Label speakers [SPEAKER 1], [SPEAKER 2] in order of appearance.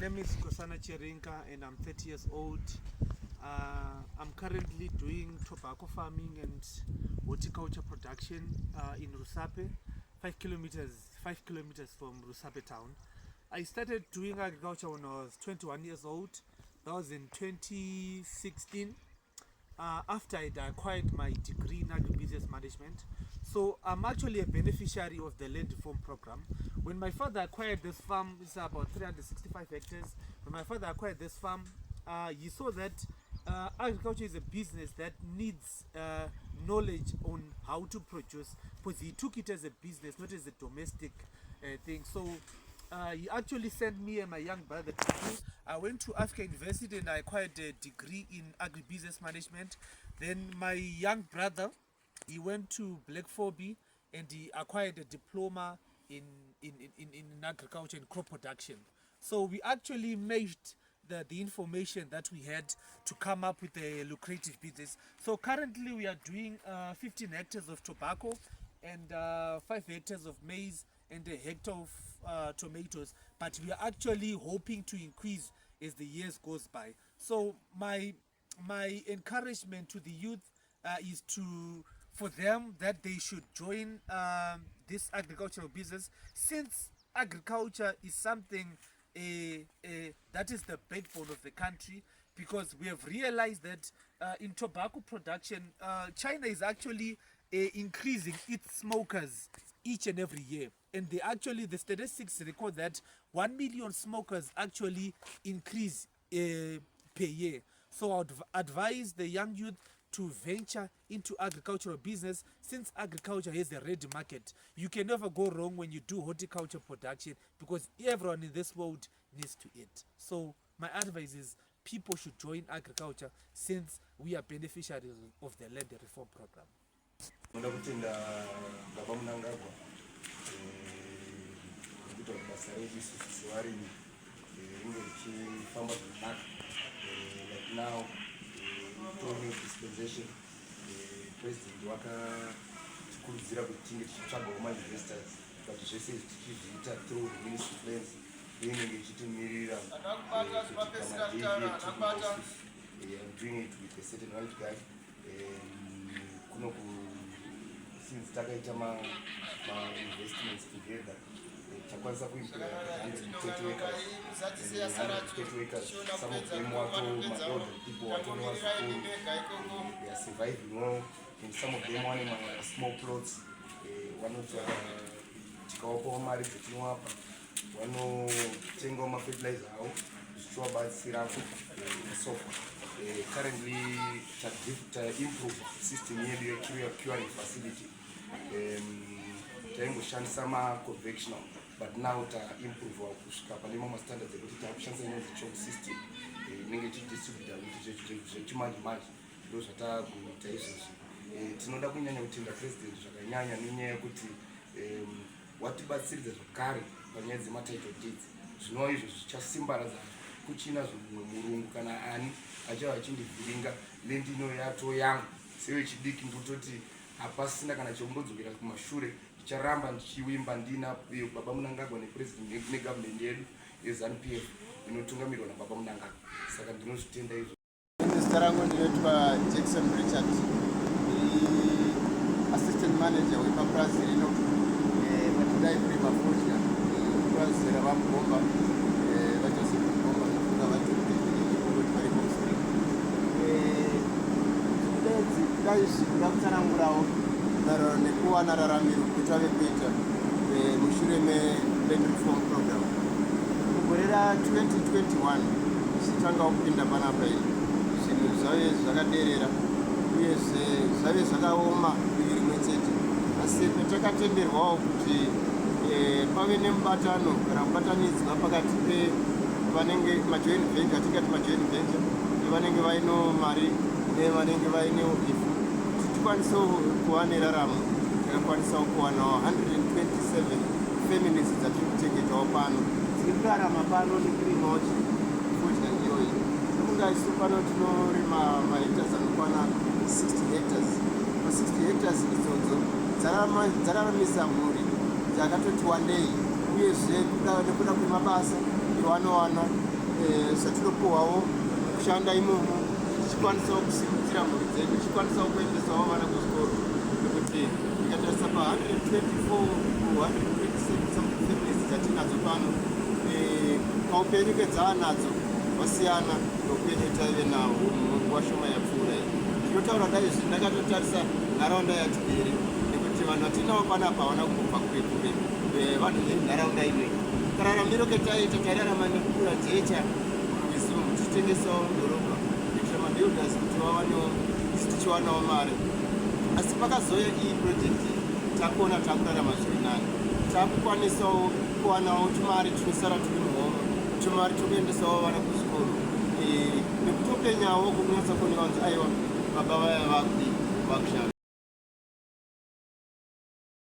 [SPEAKER 1] name is Kosana Cherinka and I'm 30 years old. I'm currently doing tobacco farming and horticulture production in Rusape, 5 kilometers from Rusape town. I started doing agriculture when I was 21 years old. That was in 2016. After I acquired my degree in agribusiness management. So I'm actually a beneficiary of the land reform program. When my father acquired this farm, it's about 365 hectares. When my father acquired this farm, he saw that agriculture is a business that needs knowledge on how to produce, because he took it as a business, not as a domestic thing. So he actually sent me and my young brother to do. I went to Africa University and I acquired a degree in agribusiness management. Then my young brother, he went to Black 4B and he acquired a diploma in agriculture and crop production. So we actually merged the information that we had to come up with a lucrative business. So currently we are doing 15 hectares of tobacco and 5 hectares of maize and a hectare of tomatoes, but we are actually hoping to increase as the years goes by. So my encouragement to the youth is for them that they should join this agricultural business, since agriculture is something that is the backbone of the country, because we have realized that in tobacco production, China is actually increasing its smokers each and every year, and the statistics record that 1 million smokers actually increase per year. So I would advise the young youth to venture into agricultural business, since agriculture has a ready market. You can never go wrong when you do horticulture production, because everyone in this world needs to eat. So my advice is people should join agriculture, since we are beneficiaries of the land reform program.
[SPEAKER 2] Like now, dispensation, President Waka kutinge tichitsvaga investors, but zvese tichizviita through the ministry plans, inenge ichitimirira I'm doing it with a certain white guy. Since takaita investments together, takwanisa kuimpira 130 acres. Some of them were people were they are surviving well, and some of them wanting small plots. One of tikawapa mari dzetinowapa, vanotenga fertilizer avo zvichivabatsira so currently improve system yedu yecuring facility. Taingoshandisa convectional, but now improve kusvika pane mamwe standards ekuti takushandisa inonzi choke system inenge ichidistributa zvechimanje manje. Ndo zvatakuita izvozvi. Tinoda kunyanya kutenda president zvakanyanya nenyaya yekuti watibatsiridza zvakare panyaya dzematitle deeds. Zvinova izvo zvichasimbaradza kuchina zvimwe murungu kana ani achava achindivhiringa land ino yato yangu sewe chidiki. Ndototi hapasina kana chombodzokera kumashure, ndicharamba ndichiwimba ndina Baba Mnangagwa nepresident negovernment yedu yeZANU-PF inotungamirwa naBaba Mnangagwa. Saka ndinozvitenda izvo.
[SPEAKER 3] Zita rangu ndinoitwa Jackson Richard, assistant manager wepapurazi rino patidai kuri mafusha purazi ravamugomba vaJoseph Mugomba nofunga vatirikuti vari musiri kudedzi kudai zvikuda kutsanangurawo maererano nekuwana raramiro kuita vekuita mushure meland reform program. Mugore ra2021 tichitanga kupinda panapa iyi, zvinhu zvave zvakaderera uyezve zvave zvakaoma iri rimwe chete, asi petakatenderwawo kuti pave nemubatano kana kubatanidzwa pakati pevanenge majoint venture, atingati majoint venture, nevanenge vaino mari nevanenge vaine ifu, kuti tikwanisewo kuva neraramo. Takakwanisawo kuwanawo 127 families dzatiri kuchengetawo pano, tiri kurarama pano nekuri mochi fudya iyoyi. Tokunga isu pano tinorima mahectares anokwana 60 hectares. Ma60 hectares idzodzo dzararamisa mhuri dzakatoti wandei, uyezve nekuda kwemabasa ivanowana satinopuwawo kushanda imomo tichikwanisawo kusimudzira mhuri dzedu tichikwanisawo kuendesawo vana kuzvikoro nekuti tikatarisa pa124 127 families dzatinadzo pano paupenyu kedzavanadzo wasiyana noupenyu taive nawo munguva shoma yapfuura iyi. Ndinotaura dai izvi ndakatotarisa nharaunda yatigere nekuti vanhu vatinavo panapa havana kubva kure kure vanhu venharaunda iyoyi. Kararamiro ketaita tairarama nekukura jecha kurwizimu tichitengesawo mudhorobha kuitira mabuilders kuti vawanewo tichiwanawo mari. Asi pakazoya iyi project takuona takurarama zviri nani, takukwanisawo kuwanawo tumari tunosara turi muhoma, tumari tokuendesawo vana kuzvikoro nekutopenyawo kukunyatsa kuoneka kunzi aiwa baba vaya vakushanda.